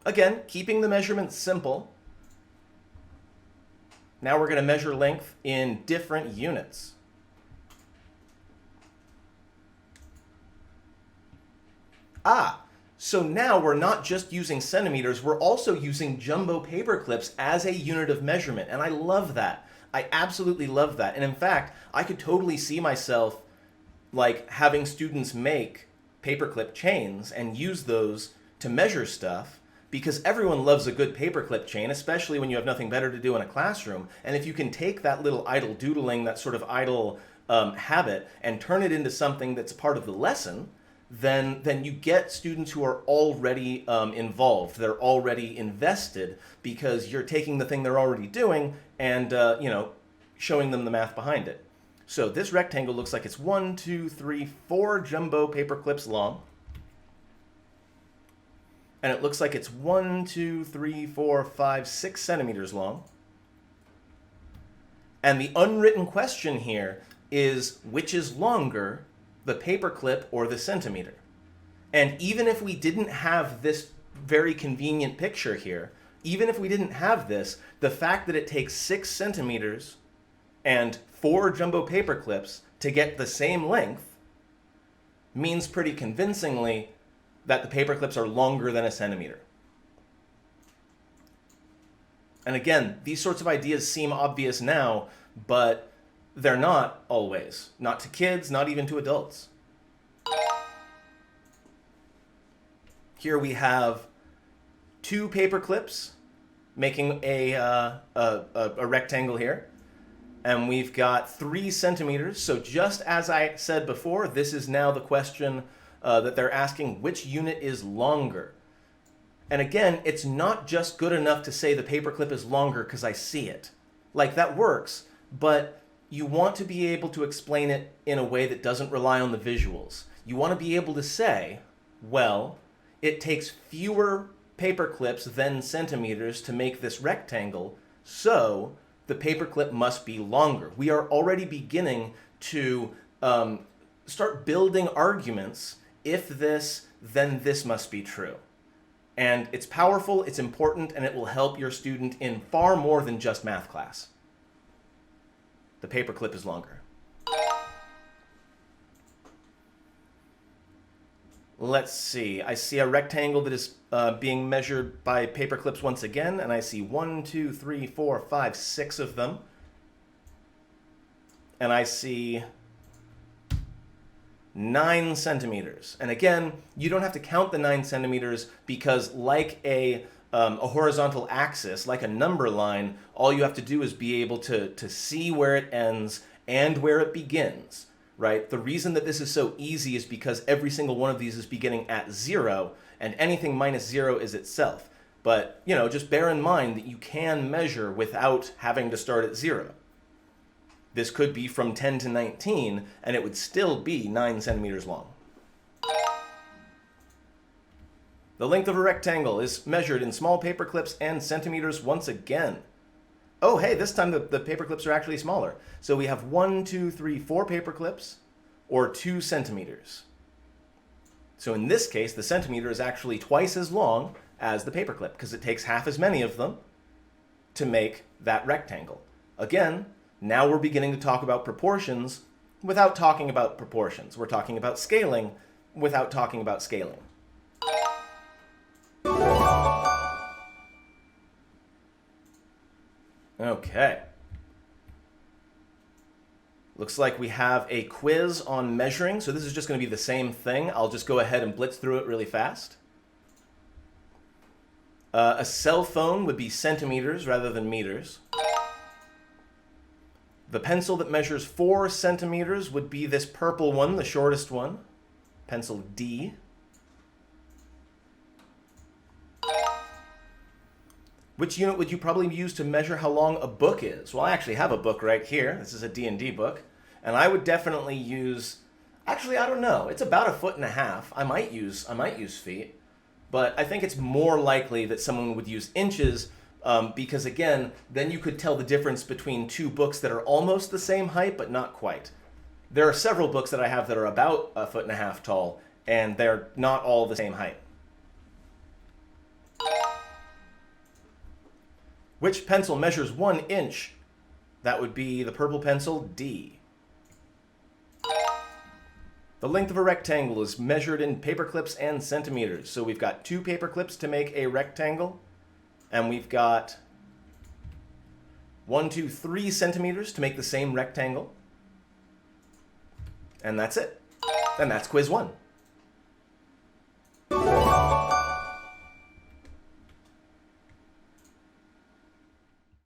Again, keeping the measurements simple. Now we're going to measure length in different units. So now we're not just using centimeters, we're also using jumbo paper clips as a unit of measurement. And I love that. I absolutely love that. And in fact, I could totally see myself like having students make paperclip chains and use those to measure stuff, because everyone loves a good paperclip chain, especially when you have nothing better to do in a classroom. And if you can take that little idle doodling, that sort of idle habit, and turn it into something that's part of the lesson, then you get students who are already involved. They're already invested because you're taking the thing they're already doing and showing them the math behind it. So this rectangle looks like it's 1, 2, 3, 4 jumbo paper clips long. And it looks like it's 1, 2, 3, 4, 5, 6 centimeters long. And the unwritten question here is, which is longer, the paperclip or the centimeter? And even if we didn't have this very convenient picture here, even if we didn't have this, the fact that it takes 6 centimeters and 4 jumbo paper clips to get the same length means pretty convincingly that the paper clips are longer than a centimeter. And again, these sorts of ideas seem obvious now, but they're not always. Not to kids, not even to adults. Here we have 2 paper clips making a rectangle here. And we've got 3 centimeters. So just as I said before, this is now the question that they're asking, which unit is longer? And again, it's not just good enough to say the paperclip is longer because I see it. Like, that works, but you want to be able to explain it in a way that doesn't rely on the visuals. You want to be able to say, well, it takes fewer paper clips than centimeters to make this rectangle, so the paperclip must be longer. We are already beginning to start building arguments. If this, then this must be true. And it's powerful, it's important, and it will help your student in far more than just math class. The paperclip is longer. Let's see. I see a rectangle that is being measured by paper clips once again, and I see 1, 2, 3, 4, 5, 6 of them. And I see 9 centimeters. And again, you don't have to count the 9 centimeters because, like a horizontal axis, like a number line, all you have to do is be able to see where it ends and where it begins. Right? The reason that this is so easy is because every single one of these is beginning at 0, and anything minus 0 is itself. But, just bear in mind that you can measure without having to start at 0. This could be from 10 to 19, and it would still be 9 centimeters long. The length of a rectangle is measured in small paper clips and centimeters once again. Oh, hey, this time the paper clips are actually smaller. So we have 1, 2, 3, 4 paper clips, or 2 centimeters. So in this case, the centimeter is actually twice as long as the paper clip because it takes half as many of them to make that rectangle. Again, now we're beginning to talk about proportions without talking about proportions. We're talking about scaling without talking about scaling. Okay. Looks like we have a quiz on measuring, so this is just going to be the same thing. I'll just go ahead and blitz through it really fast. A cell phone would be centimeters rather than meters. The pencil that measures 4 centimeters would be this purple one, the shortest one, pencil D. Which unit would you probably use to measure how long a book is? Well, I actually have a book right here. This is a D&D book. And I would definitely use, actually, I don't know. It's about 1.5 feet. I might use feet. But I think it's more likely that someone would use inches because, again, then you could tell the difference between 2 books that are almost the same height, but not quite. There are several books that I have that are about 1.5 feet tall, and they're not all the same height. Which pencil measures 1 inch? That would be the purple pencil, D. The length of a rectangle is measured in paper clips and centimeters. So we've got 2 paper clips to make a rectangle, and we've got 1, 2, 3 centimeters to make the same rectangle. And that's it. And that's quiz 1.